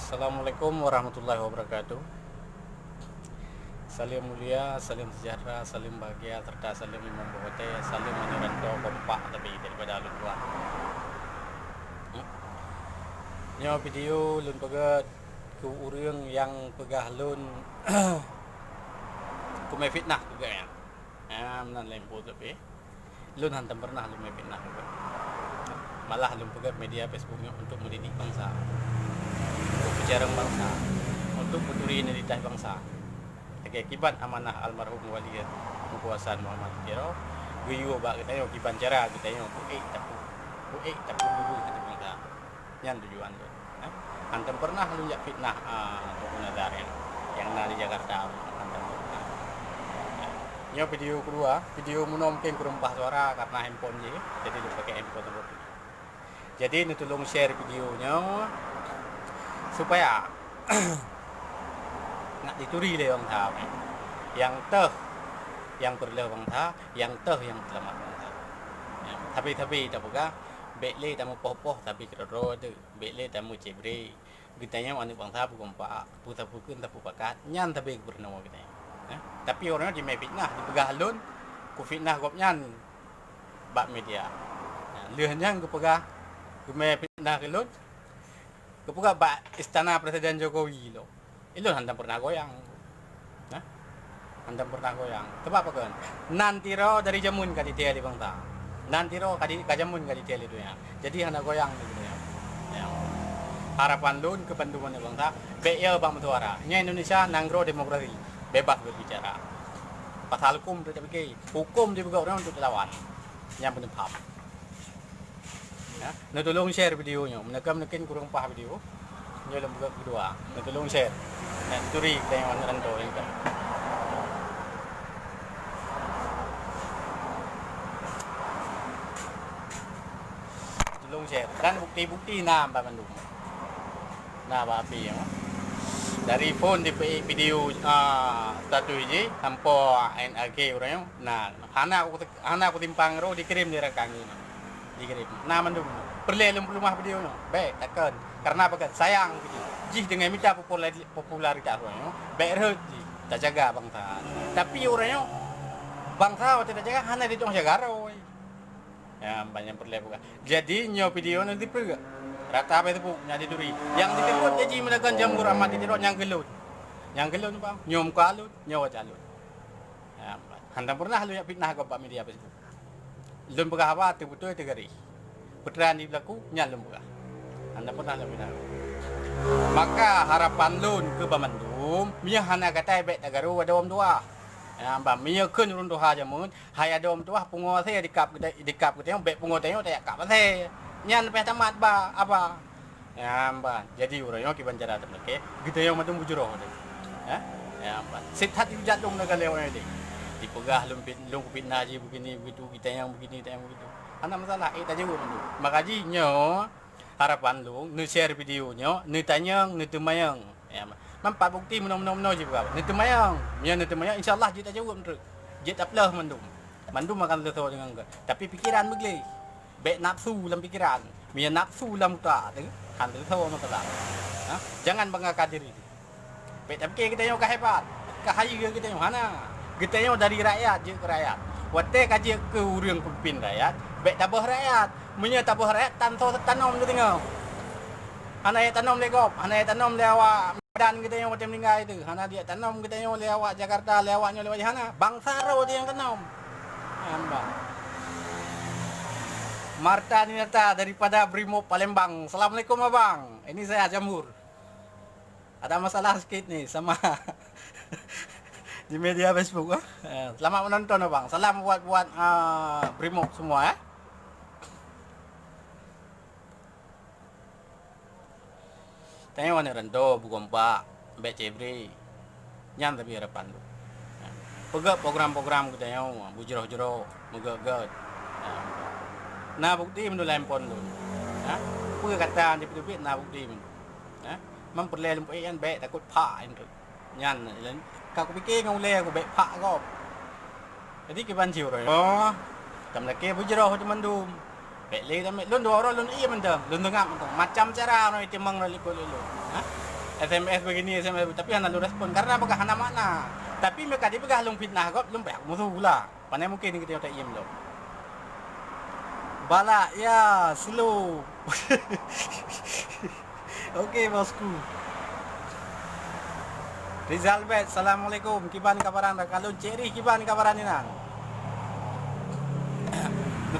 Assalamualaikum warahmatullahi wabarakatuh. Salim mulia, salim sejahtera, salim bahagia, serta salim imam bohote, salim menyerantau kompak tapi daripada alun tua. Nyo video lun pegat ke urang yang pegah lun ku mai fitnah juga ya. Menan lempo tapi lun hantam pernah lun mai fitnah juga. Malah lun pegat media Facebooknya untuk mendidik bangsa, untuk bicara bangsa, untuk menturi identitas bangsa. Akibat amanah almarhum wali kekuasaan Muhammad Kiro guyu ba kita yo kiban cara kita yo tapu dulu kita bangsa yang tujuan tu antum pernah lu ya fitnah pengguna darin yang di Jakarta antum pernah nyo video kedua video mungkin kurumpah suara karena handphone je jadi lu pakai handphone tu jadi nu tolong share videonya supaya nak dituri le bang tha yang yang perlu bang tha yang yang selamat bang tha tapi tak buka bekle tamu popoh tapi kero tu bekle tamu cebre gitanya anu bang tha bukan pak puta pukun tapu pakat nyan tapi pernah kita tapi orangnya di fitnah di pegah lun ku fitnah gop nyan bak media leuhnya ku pegah ku fitnah ke lun ku pegah bak istana presiden Jokowi lo. Itu hantam pernah goyang. Nah, hantam pernah goyang. Sebab apa kan? Nanti ro dari jamun kali dia di bangsa. Nanti ro kali kajamun kali dia itu ya. Jadi hendak goyang gitu ya. Ya. Harapan lun ke penduman bangsa, BL bang suara. Nya Indonesia nanggro demokrasi, bebas berbicara. Pasal hukum tidak pakai. Hukum dibuka orang untuk lawan. Yang benar paham. Ya, nak tolong share videonya. Menekan kurang paham video. Nyo lang buka kedua. Nak tolong share. Nak turi kita yang mana rantau yang kan. Tolong share. Dan bukti-bukti na Pak Bandung. Nah, Pak Api ya. Dari phone di video satu ini hampa NRK orangnya. Nah, anak aku timpang ro dikirim di rekan ini. Dikirim. Nah, Bandung. Perlu lumah video no. Baik, takkan. Karena apa kan? Sayang gitu. Jih dengan minta popularitas orangnya. Baik reh jih. Tak jaga bangsa. Tapi orangnya bangsa tidak jaga hanya di tong jaga roy. Ya, banyak perlu bukan. Jadi nyo video nanti pergi. Rata apa itu bu? Nyadi duri. Yang ditipu jadi menekan jamur amat di yang gelut. Yang gelut bang. Nyom kalut, nyawa calut. Ya, hantam pernah lu ya fitnah ke Pak media Facebook. Lun pegah apa betul itu garis. Putraan di belakang nyalum pegah. Anda pernah lebih tahu. Maka harapan lun ke Bamandum, mia hana kata bet tagaru ada om tua. Ya, mbak mia kun rundu haja mun, haya dom tua pungo saya dikap kita bet pungo tanya tak kap saya. Nyan pe tamat ba apa. Ya, mbak. Jadi urangnya ki bancara temeke, gitu yang matung bujuro deh. Ya, mbak. Sithat ujat dong negara lewan ini. Dipegah lum fitnah je begini begitu kita yang begini kita yang begitu. Ana masalah tanya urang tu. Makaji nyo harapan lu, nu share videonya, nu tanyang, nu tumayang. Ya, mampat bukti menom-menom je bukan. Nu tumayang, nu tumayang insyaallah kita jawab tu. Je tak pelah mandum. Mandum akan leso dengan ke. Tapi pikiran begle. Baik nafsu dalam pikiran. Mia nafsu dalam tak tu. Han leso masalah. Jangan banggakan diri. Baik tapi kita yang hebat. Kahayu kita yang mana? Kita yang dari rakyat je ke rakyat. Wate kaji ke urang pemimpin rakyat. Baik tabah rakyat. Punya tabah rakyat tanam tu tengok. Hana yang tanam legop, hana yang tanam lewat Medan kita yang macam meninggal itu. Hana dia tanam kita yang lewat Jakarta, lewatnya lewat hana. Bangsa ro dia yang tanam. Hamba. Marta Ninata daripada Brimob Palembang. Assalamualaikum abang. Ini saya Jamur. Ada masalah sikit nih sama di media Facebook. Selamat menonton abang. Salam buat Brimob semua ya. Tanya mana rento bukan pak, bet cebre, nyan tapi harapan tu. Pegak program-program kita yang bujroh-jroh, megak-gak. Nah bukti mendu lempon tu. Pegak kata di putih nah bukti mendu. Memperleh lempu ikan bet takut pak itu. Nyan, kau fikir kau leh aku bet pak kau. Jadi kiban ciu roy. Oh, tam lagi bujroh tu mendu. Bek le tam lun dua orang lun iya mentang, lun tengah mentang. Macam cara orang itu mengreli kau lulu. SMS begini, SMS tapi hana lu respon karena apakah hana makna. Tapi mereka di begah lung fitnah kok lung pek musuh pula. Panai mungkin kita tak iem lo. Bala ya slow. Okey bosku. Rizal Bet, Assalamualaikum. Kiban kabaran kalau Ceri kiban kabaran ni nang.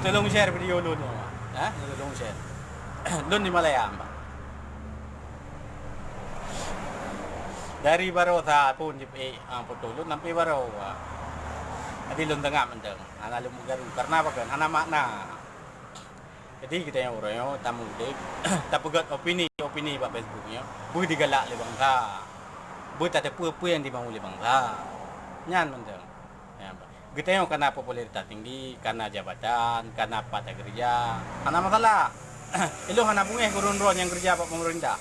Tolong share video lu ni. Ha? Tolong share. Lun di Malaya, Mbak. Dari Barosa pun di Potulun sampai Baro. Jadi lun tengah menteng. Ana lu mugaru karena apa kan? Ana makna. Jadi kita yang orang tamu dek tak pegat opini pak Facebooknya. Bu digalak le bangsa. Bu tak ada apa yang dibangun le bangsa. Nyan menteng. Ya, kita yang karena popularitas tinggi, karena jabatan, karena pada kerja. Ana masalah. Ilo hana bungeh kurun-kurun yang kerja pak pemerintah.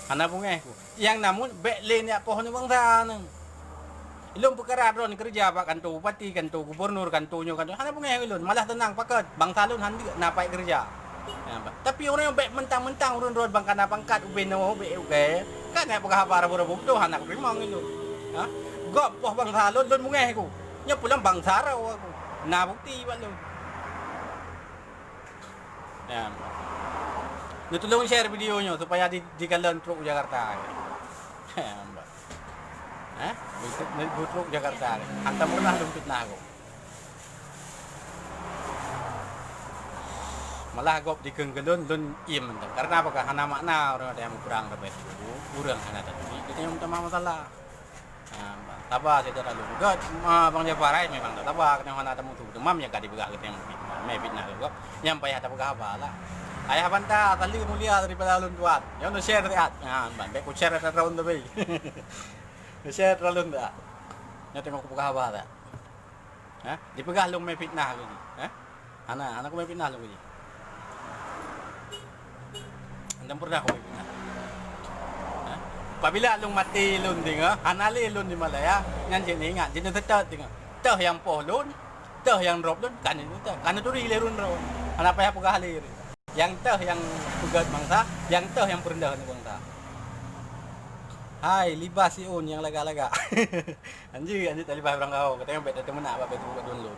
Hana bungeh ku. Yang namun backline ya pohon bangsa nang. Ilong perkara ron kerja pak kantor bupati, kantor gubernur, kantornya kantor. Hana bungeh ilon malah tenang pakat. Bangsa lun handi napai kerja. Ya, tapi orang yang baik mentang-mentang urun-urun bang kana pangkat ubeno be uke. Kan ya pegah para buruk tu hana primang ilon. Ha? Gop poh bangsa lun bungeh ku. Nya pulang bangsa raw aku. Na bukti pak lun. Ya. Lu tolong share videonya supaya di kalian truk Jakarta. Ya, Mbak. Hah? Di truk Jakarta. Hantam pernah lu fitnah aku. Malah gop di kenggelun lun iem mentang. Karena apakah hana makna orang ada yang kurang dapat itu, kurang hana tadi. Kita yang utama masalah. Nah, Mbak. Tabah saya tak lalu. Gak Bang Jafarai memang tak tabah kena hana tamu tu. Demam yang kadi begak kita yang fitnah. Mai fitnah gop. Yang payah tak begak apa lah. Ayah banta tali mulia daripada alun tuan. Yang nak share riat. Ha, baik ku share kat round tu baik. Share alun dah. Yang tengok aku buka apa dah. Ha? Dipegah long mai fitnah lagi. Ha? Anak aku mai fitnah lagi. Anda pernah aku mai fitnah. Ha? Apabila long mati lun dengar, anali lun di Malaya, ngan sini ingat, jadi tetap dengar. Teh yang poh lun, teh yang drop lun, kan itu teh. Kan itu rilirun round. Anak payah pegah halir. Yang teh yang pegat bangsa, yang teh yang perendah bangsa. Hai, libas si Un yang laga-laga. anjir tadi libas orang kau. Katanya bet temen nak apa Facebook dulu.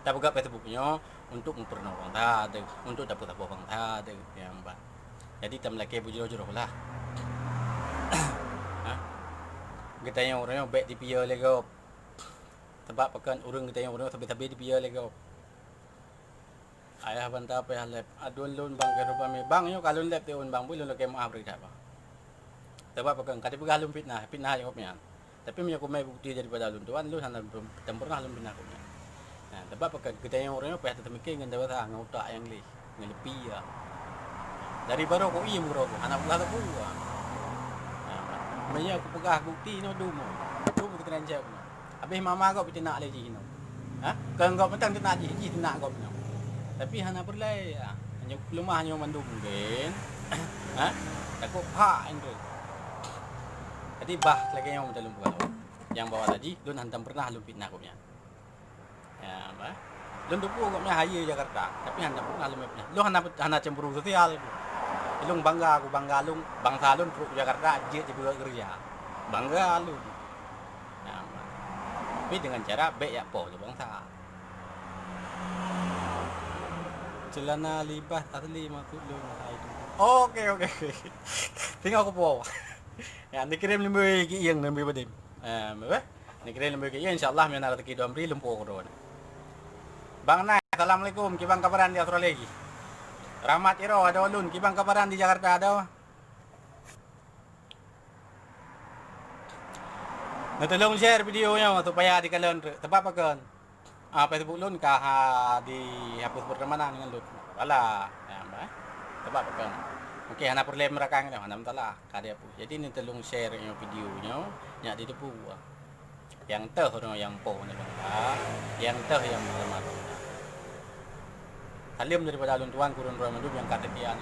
Tak pegat Facebooknya untuk memperkenalkan bangsa, untuk dapat apa bangsa, yang Mbak. Jadi tam laki bujur-bujur lah. Ha? Kita yang orangnya bet di pier lego. Sebab pekan urang kita yang orang tabi-tabi di pier lego. Ayah banta apa lep adun lun bang kerupa me bang yo kalun lep teun bang bulun lo ke maaf ri apa. Sebab pekan kati pegalum fitnah yang opnya. Tapi punya ku mai bukti daripada lun tuan lun hana pernah lun fitnah ku. Nah, sebab pekan kita yang orang apa tetap mikir ngan dapat ngautak yang li ngelepi ya. Dari baru ku im ro ku anak pula ku. Nah, maya aku pegah bukti no dumo. Dumo kita rancak. Habis mama kau piti nak lagi no. Ha? Kalau kau mentang nak ji nak kau no. Tapi hana perlai ya. Hanya lumah hanya mandung mungkin. Ha? Takut pak itu. Jadi bah lagi yang dalam bukan. Yang bawah tadi lun hantam pernah lun fitnah aku nya. Ya, bah. Lun tu pun aku haya Jakarta, tapi hantam pernah lun fitnah. Lu hana cemburu sosial. Lung bangga aku bangga lung bangsa lun truk Jakarta je juga kerja. Bangga lun. Ya, bah. Tapi dengan cara baik ya po bangsa. Celana libas asli maksud lu itu. Oke. Tengok aku po. Ya, dikirim lembu yang lembu badim. Dikirim lembu yang insyaallah men ada rezeki domri lempu ko. Bang Nay, assalamualaikum. Kibang kabaran di Australia lagi. Rahmat iro ada ulun kibang kabaran di Jakarta ada. Tolong share videonya supaya dikalian tepat pakan. Facebook lun kah dihapus pertemanan dengan lun. Alah, ya, Mbak. Sebab kan. Okey, hana problem mereka ni, hana masalah. Kada apa. Jadi ni tolong share yang videonya, nyak di depu. Yang teh orang yang poh ni bangsa, yang teh yang sama. Salim daripada alun tuan kurun roh yang kata kian.